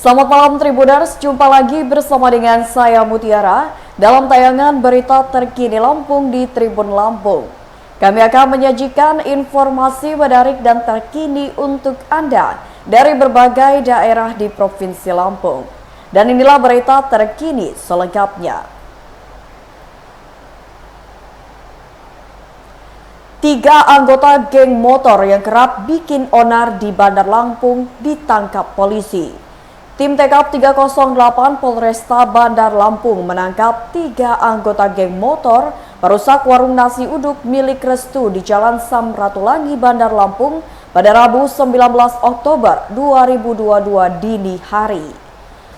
Selamat malam Tribuners, jumpa lagi bersama dengan saya Mutiara dalam tayangan berita terkini Lampung di Tribun Lampung. Kami akan menyajikan informasi menarik dan terkini untuk Anda dari berbagai daerah di Provinsi Lampung. Dan inilah berita terkini selengkapnya. 3 anggota geng motor yang kerap bikin onar di Bandar Lampung ditangkap polisi. Tim TKP 308 Polresta Bandar Lampung menangkap 3 anggota geng motor perusak warung nasi uduk milik Restu di Jalan Samratulangi, Bandar Lampung pada Rabu 19 Oktober 2022 dini hari.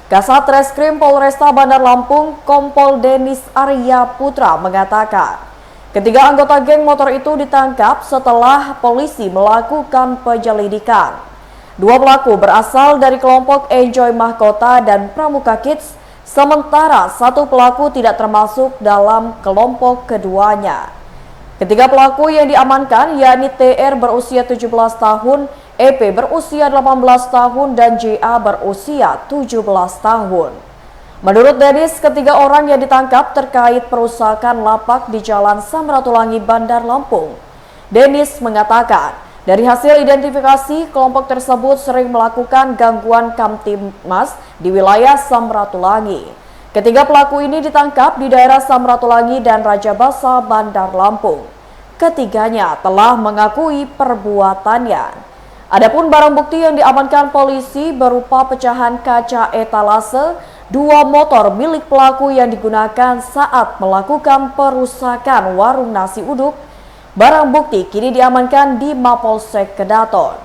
Kasat Reskrim Polresta Bandar Lampung, Kompol Denis Arya Putra mengatakan, ketiga anggota geng motor itu ditangkap setelah polisi melakukan penyelidikan. 2 pelaku berasal dari kelompok Enjoy Mahkota dan Pramuka Kids, sementara 1 pelaku tidak termasuk dalam kelompok keduanya. Ketiga pelaku yang diamankan yakni TR berusia 17 tahun, EP berusia 18 tahun, dan JA berusia 17 tahun. Menurut Denis, ketiga orang yang ditangkap terkait perusakan lapak di Jalan Samratulangi, Bandar Lampung. Denis mengatakan, dari hasil identifikasi, kelompok tersebut sering melakukan gangguan Kamtibmas di wilayah Samratulangi. Ketiga pelaku ini ditangkap di daerah Samratulangi dan Rajabasa, Bandar Lampung. Ketiganya telah mengakui perbuatannya. Adapun barang bukti yang diamankan polisi berupa pecahan kaca etalase, 2 motor milik pelaku yang digunakan saat melakukan perusakan warung nasi uduk. Barang bukti kini diamankan di Mapolsek Kedaton.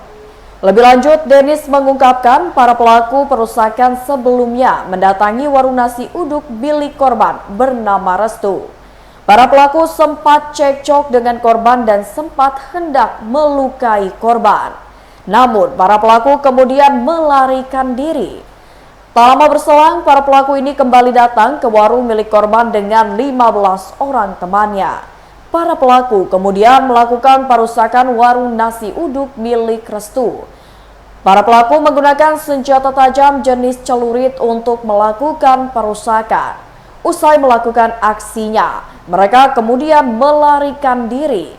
Lebih lanjut, Denis mengungkapkan para pelaku perusakan sebelumnya mendatangi warung nasi uduk milik korban bernama Restu. Para pelaku sempat cekcok dengan korban dan sempat hendak melukai korban. Namun, para pelaku kemudian melarikan diri. Tak lama berselang, para pelaku ini kembali datang ke warung milik korban dengan 15 orang temannya. Para pelaku kemudian melakukan perusakan warung nasi uduk milik Restu. Para pelaku menggunakan senjata tajam jenis celurit untuk melakukan perusakan. Usai melakukan aksinya, mereka kemudian melarikan diri.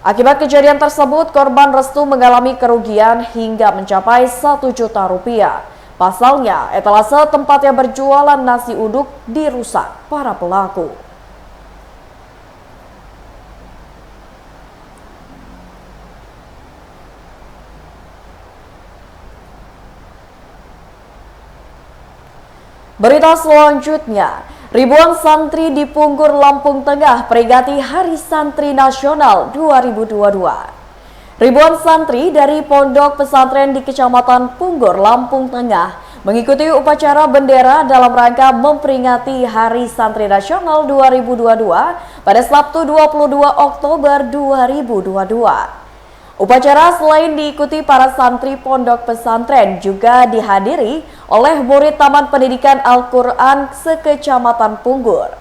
Akibat kejadian tersebut, korban Restu mengalami kerugian hingga mencapai 1 juta rupiah. Pasalnya, etalase tempat yang berjualan nasi uduk dirusak para pelaku. Berita selanjutnya, ribuan santri di Punggur, Lampung Tengah peringati Hari Santri Nasional 2022. Ribuan santri dari pondok pesantren di Kecamatan Punggur, Lampung Tengah mengikuti upacara bendera dalam rangka memperingati Hari Santri Nasional 2022 pada Sabtu 22 Oktober 2022. Upacara selain diikuti para santri pondok pesantren juga dihadiri oleh murid Taman Pendidikan Al-Quran se-Kecamatan Punggur.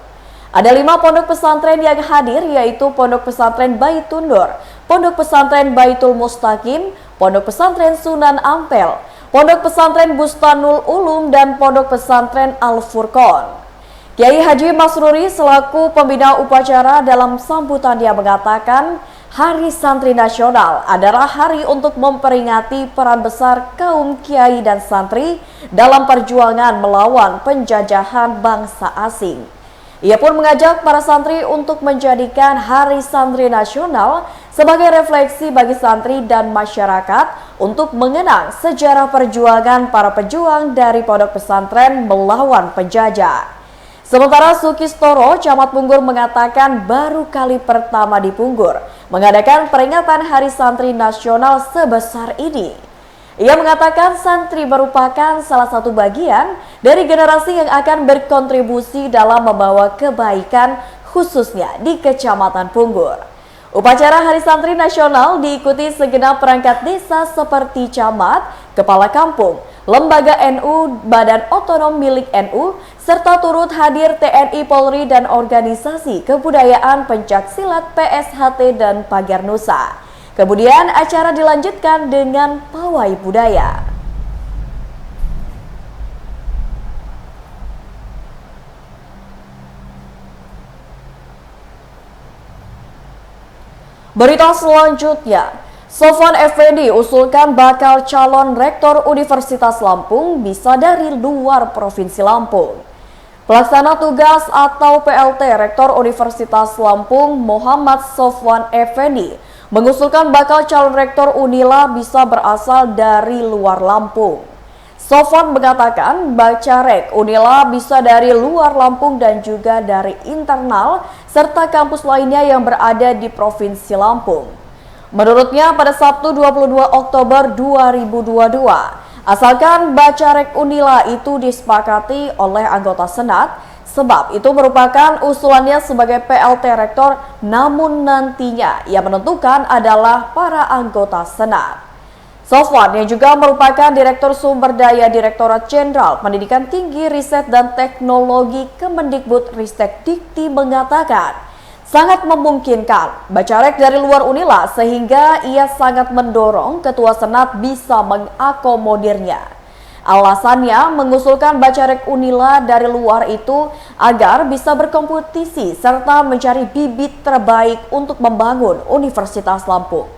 Ada 5 pondok pesantren yang hadir, yaitu Pondok Pesantren Baitur Nur, Pondok Pesantren Baitul Mustaqim, Pondok Pesantren Sunan Ampel, Pondok Pesantren Bustanul Ulum, dan Pondok Pesantren Al-Furqon. Kiai Haji Masruri selaku pembina upacara dalam sambutannya mengatakan, Hari Santri Nasional adalah hari untuk memperingati peran besar kaum kiai dan santri dalam perjuangan melawan penjajahan bangsa asing. Ia pun mengajak para santri untuk menjadikan Hari Santri Nasional sebagai refleksi bagi santri dan masyarakat untuk mengenang sejarah perjuangan para pejuang dari pondok pesantren melawan penjajah. Sementara Sukistoro, Camat Punggur mengatakan baru kali pertama di Punggur mengadakan peringatan Hari Santri Nasional sebesar ini. Ia mengatakan santri merupakan salah satu bagian dari generasi yang akan berkontribusi dalam membawa kebaikan khususnya di Kecamatan Punggur. Upacara Hari Santri Nasional diikuti segenap perangkat desa seperti camat, kepala kampung, lembaga NU, badan otonom milik NU, serta turut hadir TNI, Polri, dan organisasi kebudayaan pencaksilat PSHT dan Pagar Nusa. Kemudian acara dilanjutkan dengan pawai budaya. Berita selanjutnya, Sofwan Effendi usulkan bakal calon rektor Universitas Lampung bisa dari luar Provinsi Lampung. Pelaksana tugas atau PLT Rektor Universitas Lampung Muhammad Sofwan Effendi mengusulkan bakal calon rektor Unila bisa berasal dari luar Lampung. Sofwan mengatakan Bacarek Unila bisa dari luar Lampung dan juga dari internal serta kampus lainnya yang berada di Provinsi Lampung. Menurutnya pada Sabtu 22 Oktober 2022, asalkan Bacarek Unila itu disepakati oleh anggota Senat, sebab itu merupakan usulannya sebagai PLT Rektor, namun nantinya ia menentukan adalah para anggota Senat. Sofwan yang juga merupakan Direktur Sumber Daya Direktorat Jenderal Pendidikan Tinggi Riset dan Teknologi Kemendikbud-Ristek Dikti mengatakan sangat memungkinkan Bacarek dari luar Unila sehingga ia sangat mendorong Ketua Senat bisa mengakomodirnya. Alasannya mengusulkan Bacarek Unila dari luar itu agar bisa berkompetisi serta mencari bibit terbaik untuk membangun Universitas Lampung.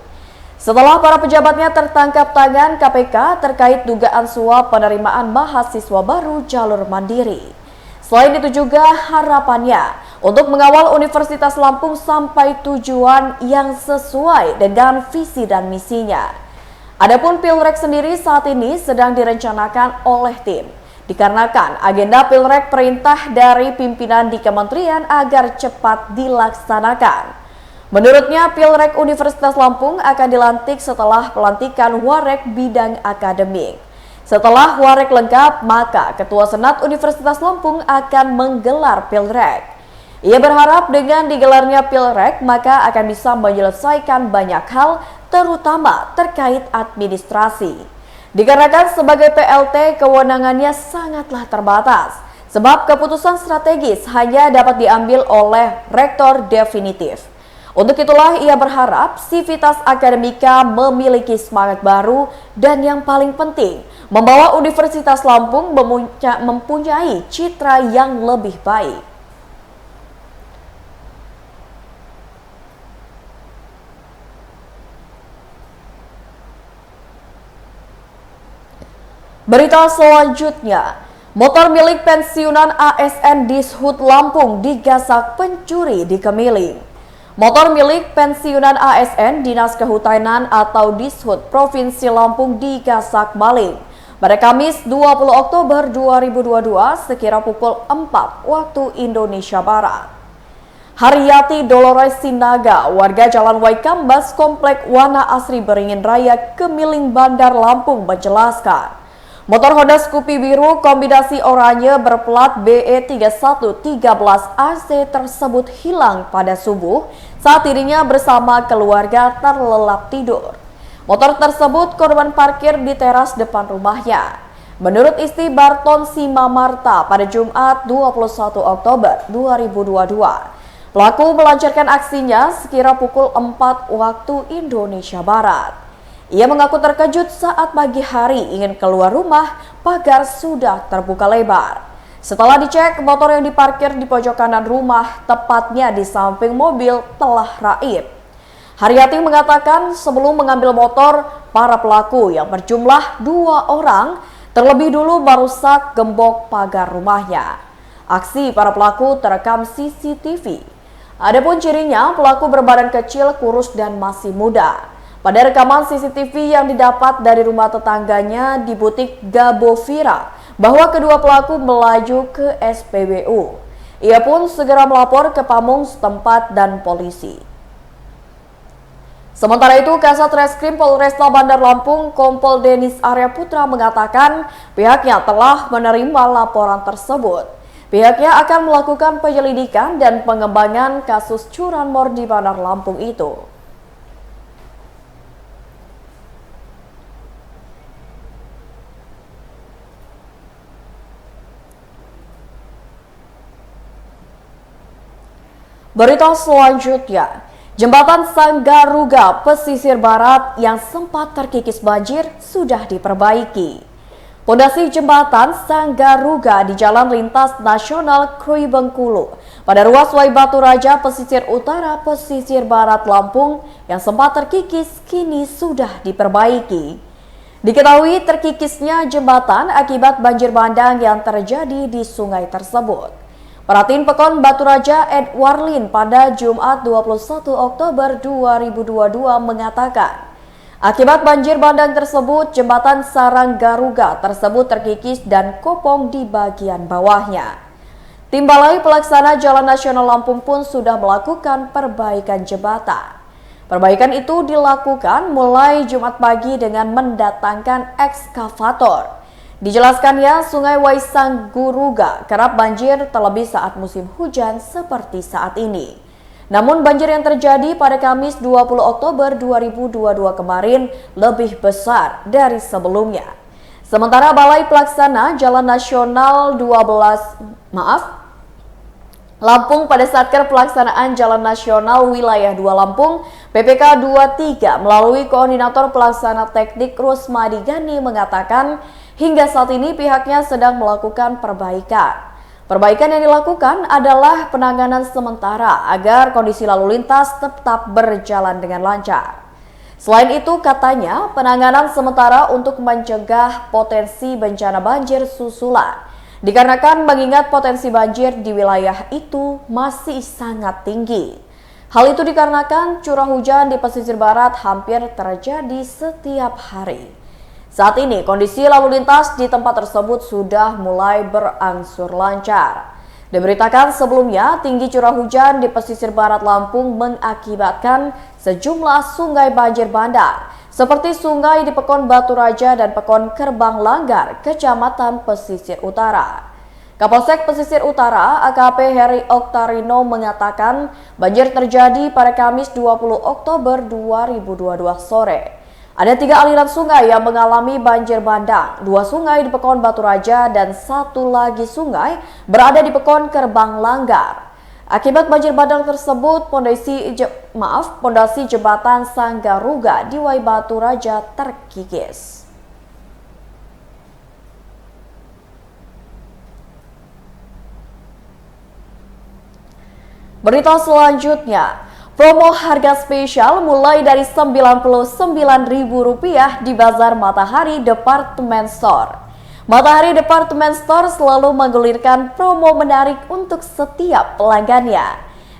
Setelah para pejabatnya tertangkap tangan KPK terkait dugaan suap penerimaan mahasiswa baru jalur mandiri. Selain itu juga harapannya untuk mengawal Universitas Lampung sampai tujuan yang sesuai dengan visi dan misinya. Adapun Pilrek sendiri saat ini sedang direncanakan oleh tim. Dikarenakan agenda Pilrek perintah dari pimpinan di kementerian agar cepat dilaksanakan. Menurutnya, Pilrek Universitas Lampung akan dilantik setelah pelantikan Warek bidang akademik. Setelah Warek lengkap, maka Ketua Senat Universitas Lampung akan menggelar Pilrek. Ia berharap dengan digelarnya Pilrek, maka akan bisa menyelesaikan banyak hal, terutama terkait administrasi. Dikarenakan sebagai PLT, kewenangannya sangatlah terbatas, sebab keputusan strategis hanya dapat diambil oleh rektor definitif. Untuk itulah ia berharap Sivitas Akademika memiliki semangat baru dan yang paling penting, membawa Universitas Lampung mempunyai citra yang lebih baik. Berita selanjutnya, motor milik pensiunan ASN Dishub Lampung digasak pencuri di Kemiling. Motor milik pensiunan ASN Dinas Kehutanan atau Dishub Provinsi Lampung digasak maling pada Kamis 20 Oktober 2022 sekira pukul 4 waktu Indonesia Barat. Haryati Dolores Sinaga, warga Jalan Waikambas, Komplek Wana Asri Beringin Raya, Kemiling, Bandar Lampung menjelaskan, motor Honda Scoopy biru kombinasi oranye berplat BE3113AC tersebut hilang pada subuh saat dirinya bersama keluarga terlelap tidur. Motor tersebut korban parkir di teras depan rumahnya. Menurut istri Barton Simamarta pada Jumat 21 Oktober 2022, pelaku melancarkan aksinya sekira pukul 4 waktu Indonesia Barat. Ia mengaku terkejut saat pagi hari ingin keluar rumah, pagar sudah terbuka lebar. Setelah dicek, motor yang diparkir di pojok kanan rumah, tepatnya di samping mobil, telah raib. Haryati mengatakan sebelum mengambil motor, para pelaku yang berjumlah 2 orang terlebih dulu merusak gembok pagar rumahnya. Aksi para pelaku terekam CCTV. Adapun cirinya, pelaku berbadan kecil, kurus dan masih muda. Pada rekaman CCTV yang didapat dari rumah tetangganya di butik Gabovira, bahwa kedua pelaku melaju ke SPBU. Ia pun segera melapor ke pamung setempat dan polisi. Sementara itu, Kasat Reskrim Polresta Bandar Lampung, Kompol Denis Arya Putra mengatakan pihaknya telah menerima laporan tersebut. Pihaknya akan melakukan penyelidikan dan pengembangan kasus curanmor di Bandar Lampung itu. Berita selanjutnya, Jembatan Sanggaruga pesisir barat yang sempat terkikis banjir sudah diperbaiki. Pondasi jembatan Sanggaruga di Jalan Lintas Nasional Krui Bengkulu pada ruas Wai Batu Raja pesisir utara pesisir barat Lampung yang sempat terkikis kini sudah diperbaiki. Diketahui terkikisnya jembatan akibat banjir bandang yang terjadi di sungai tersebut. Perhatiin Pekon Batu Raja Edwarlin pada Jumat 21 Oktober 2022 mengatakan, akibat banjir bandang tersebut, jembatan Saranggaruga tersebut terkikis dan kopong di bagian bawahnya. Tim Balai Pelaksana Jalan Nasional Lampung pun sudah melakukan perbaikan jembatan. Perbaikan itu dilakukan mulai Jumat pagi dengan mendatangkan ekskavator. Dijelaskannya, Sungai Waisangguruga kerap banjir terlebih saat musim hujan seperti saat ini. Namun banjir yang terjadi pada Kamis 20 Oktober 2022 kemarin lebih besar dari sebelumnya. Sementara Balai Pelaksana Jalan Nasional Lampung pada Satker Pelaksanaan Jalan Nasional Wilayah 2 Lampung PPK 23 melalui Koordinator Pelaksana Teknik Rusmadi Gani mengatakan hingga saat ini pihaknya sedang melakukan perbaikan. Perbaikan yang dilakukan adalah penanganan sementara agar kondisi lalu lintas tetap berjalan dengan lancar. Selain itu, katanya penanganan sementara untuk mencegah potensi bencana banjir susulan. Dikarenakan mengingat potensi banjir di wilayah itu masih sangat tinggi. Hal itu dikarenakan curah hujan di pesisir barat hampir terjadi setiap hari. Saat ini kondisi lalu lintas di tempat tersebut sudah mulai berangsur lancar. Diberitakan sebelumnya tinggi curah hujan di pesisir barat Lampung mengakibatkan sejumlah sungai banjir bandang seperti sungai di Pekon Batu Raja dan Pekon Kerbang Langgar, Kecamatan Pesisir Utara. Kapolsek Pesisir Utara AKP Heri Oktarino mengatakan banjir terjadi pada Kamis 20 Oktober 2022 sore. Ada 3 aliran sungai yang mengalami banjir bandang, 2 sungai di Pekon Batu Raja dan 1 lagi sungai berada di Pekon Kerbang Langgar. Akibat banjir bandang tersebut, pondasi jembatan Sanggaruga di Wai Batu Raja terkikis. Berita selanjutnya. Promo harga spesial mulai dari Rp99.000 di Bazar Matahari Department Store. Matahari Department Store selalu menggulirkan promo menarik untuk setiap pelanggannya.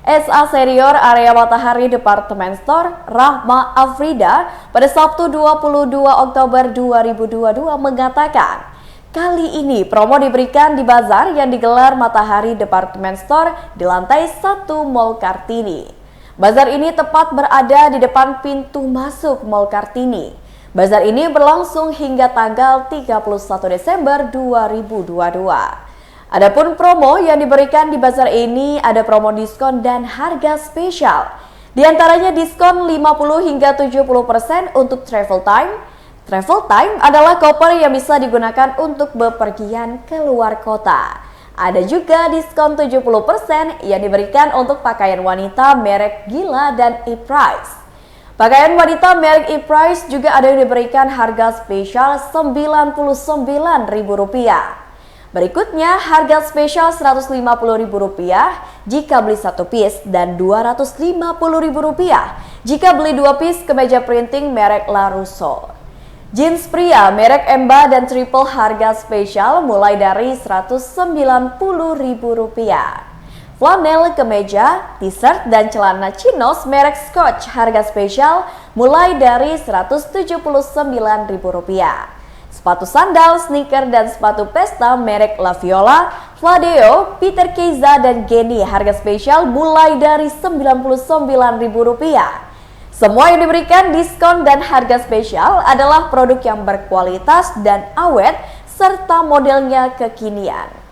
SA Senior Area Matahari Department Store, Rahma Afrida, pada Sabtu 22 Oktober 2022 mengatakan, kali ini promo diberikan di bazar yang digelar Matahari Department Store di lantai 1 Mall Kartini. Bazar ini tepat berada di depan pintu masuk Mall Kartini. Bazar ini berlangsung hingga tanggal 31 Desember 2022. Adapun promo yang diberikan di bazar ini ada promo diskon dan harga spesial. Di antaranya diskon 50 hingga 70% untuk travel time. Travel time adalah koper yang bisa digunakan untuk bepergian ke luar kota. Ada juga diskon 70% yang diberikan untuk pakaian wanita merek Gila dan E-Price. Pakaian wanita merek E-Price juga ada yang diberikan harga spesial Rp99.000. Berikutnya harga spesial Rp150.000 jika beli 1 piece dan Rp250.000 jika beli 2 piece kemeja printing merek La Russo. Jeans pria merek Emba dan Triple harga spesial mulai dari Rp190.000. Flanel kemeja, t-shirt dan celana chinos merek Scotch harga spesial mulai dari Rp179.000. Sepatu sandal, sneaker dan sepatu pesta merek La Viola, Fladeo, Peter Keiza dan Geni harga spesial mulai dari Rp99.000. Semua yang diberikan diskon dan harga spesial adalah produk yang berkualitas dan awet serta modelnya kekinian.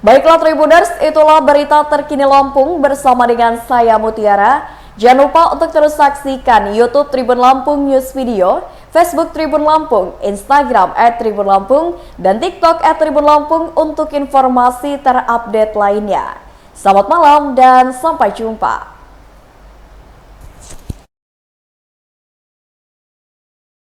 Baiklah Tribuners, itulah berita terkini Lampung bersama dengan saya Mutiara. Jangan lupa untuk terus saksikan YouTube Tribun Lampung News Video, Facebook Tribun Lampung, Instagram @tribunlampung, dan TikTok @tribun Lampung untuk informasi terupdate lainnya. Selamat malam dan sampai jumpa.